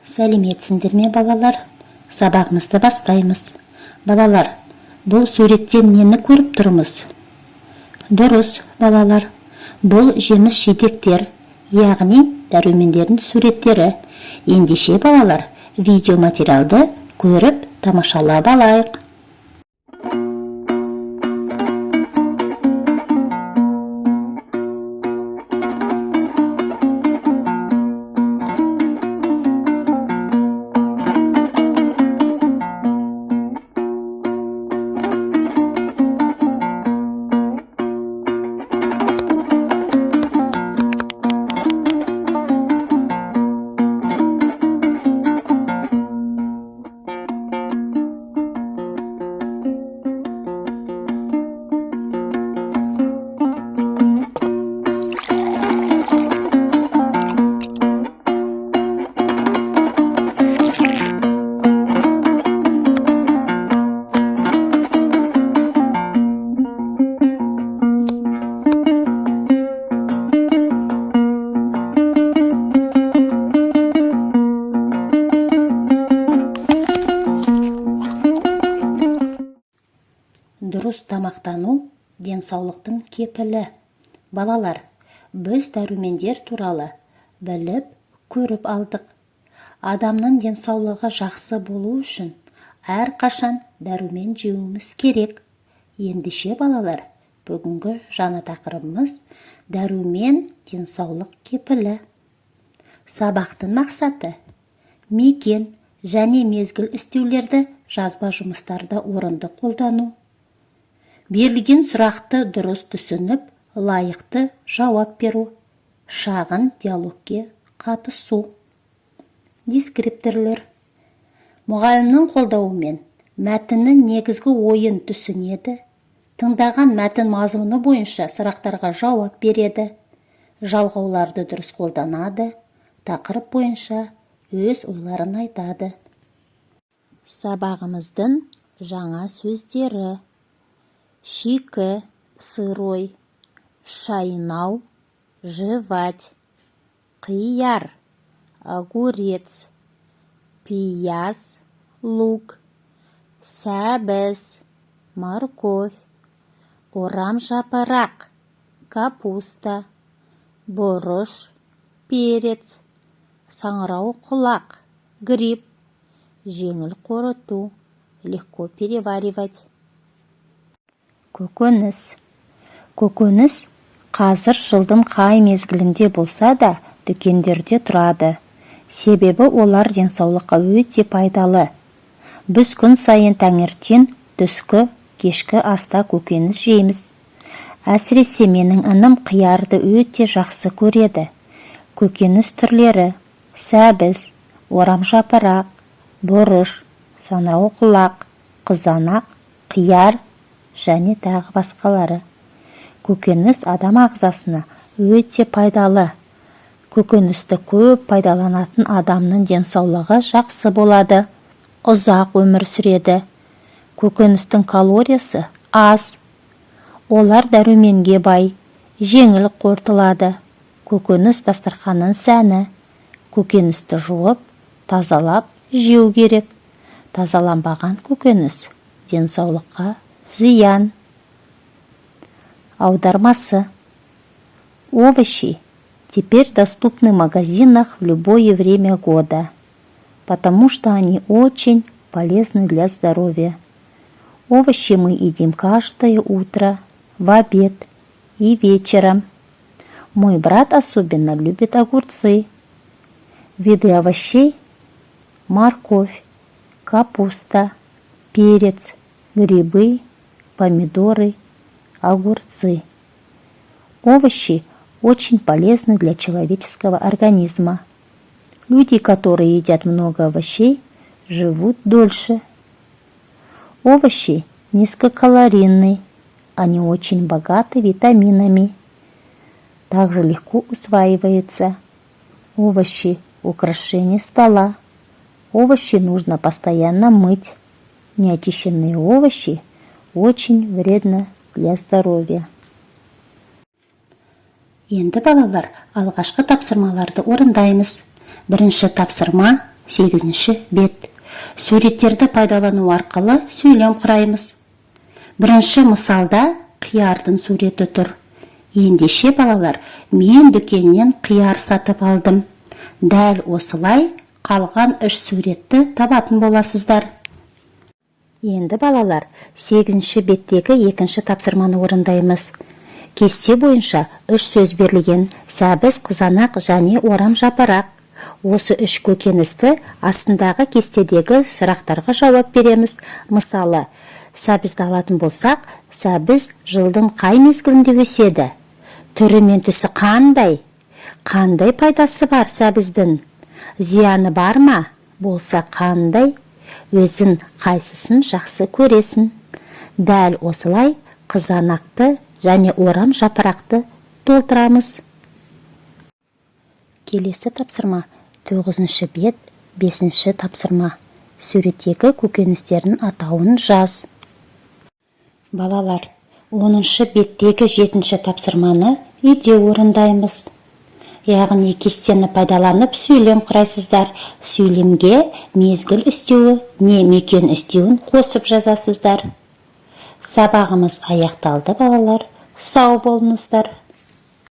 Сәлеметсіңдер ме, балалар? Сабағымызды бастаймыз. Балалар, бұл суреттен нені көріп тұрмыз? Дұрыс, балалар. Бұл жеміс жидектер, яғни дәрумендердің суреттері. Ендеше, балалар, видеоматериалды көріп тамашалап алайық. Дұрыс тамақтану денсаулықтың кепілі. Балалар, біз дәрумендер туралы біліп, көріп алдық. Адамның денсаулығы жақсы болу үшін әрқашан дәрумен жеуіміз керек. Ендеше, балалар, бүгінгі жаңа тақырыбымыз дәрумен денсаулық кепілі. Сабақтың мақсаты мекен және мезгіл істеулерді жазба жұмыстарда орынды қолдану. Берілген сұрақты дұрыс түсініп, лайықты жауап беру. Шағын диалогке қатысу. Дескрипторлар. Мұғалімнің қолдауымен мәтіннің негізгі ойын түсінеді. Тыңдаған мәтін мазмұны бойынша сұрақтарға жауап береді. Жалғауларды дұрыс қолданады. Тақырып бойынша өз ойларын айтады. Сабағымыздың жаңа сөздері: шикі, сырой, шайнау, жевать, қияр, огурец, пияз, лук, сәбіз, морковь, орамжапырақ, капуста, бұрыш, перец, саңырауқұлақ, гриб, жеңіл қорыту, легко переваривать. Көкөніс. Көкөніс қазір жылдың қай мезгілінде болса да дүкендерде тұрады. Себебі олар денсаулыққа өте пайдалы. Біз күн сайын таңертең, түскі, кешкі аста көкөніс жейміз. Әсіресе менің інім қиярды өте жақсы көреді. Көкөніс түрлері: сәбіз, орамжапырақ, бұрыш, саңырауқұлақ, қызанақ, қияр және тағы басқалары. Көкөніс адам ағзасына өте пайдалы. Көкөністі көп пайдаланатын адамның денсаулығы жақсы болады, ұзақ өмір сүреді. Көкөністің калориясы аз. Олар дәруменге бай, жеңіл қорытылады. Көкөніс дастарханның сәні. Көкөністі жуып, тазалап жеу керек. Тазаланбаған көкөніс денсаулыққа зиян. Аудармасы. Овощи теперь доступны в магазинах в любое время года, потому что они очень полезны для здоровья. Овощи мы едим каждое утро, в обед и вечером. Мой брат особенно любит огурцы. Виды овощей: морковь, капуста, перец, грибы, помидоры, огурцы. Овощи очень полезны для человеческого организма. Люди, которые едят много овощей, живут дольше. Овощи низкокалорийны, они очень богаты витаминами. Также легко усваиваются. Овощи – украшение стола. Овощи нужно постоянно мыть. Неочищенные овощи очень вредны для здоровья. Енді балалар, алғашқы тапсырмаларды орындаймыз. Бірінші тапсырма 8-ші бет. Суреттерді пайдалану арқылы сөйлем құраймыз. Бірінші мысалда қиярдың суреті тұр. Ендеше балалар, мен дүкеннен қияр сатып алдым. Дәл осылай қалған 3 суретті табатын боласыздар. Енді балалар, 8-ші беттегі 2-ші тапсырманы орындаймыз. Кесте бойынша 3 сөз берілген: сәбіз, қызанақ және орам жапырақ. Осы 3 көкөністі астындағы кестедегі сұрақтарға жауап береміз. Мысалы, сәбізді алатын болсақ, сәбіз жылдың қай мезгілінде өседі? Түрі мен түсі қандай? Қандай пайдасы бар сәбіздің? Зияны бар ма? Болса қандай? Өзің қайсысын жақсы көресің? Дәл осылай қызанақты және орам жапырақты толтырамыз. Келесі тапсырма 9-ші бет, 5-ші тапсырма. Суреттегі көкөністердің атауын жаз. Балалар, 10-ші беттегі 7-ші тапсырманы үйде орындаймыз. Яғни кестені пайдаланып сөйлем құрайсыздар. Сөйлемге мезгіл үстеуі не мекен үстеуін қосып жазасыздар. Сабағымыз аяқталды балалар. Сау болыңыздар.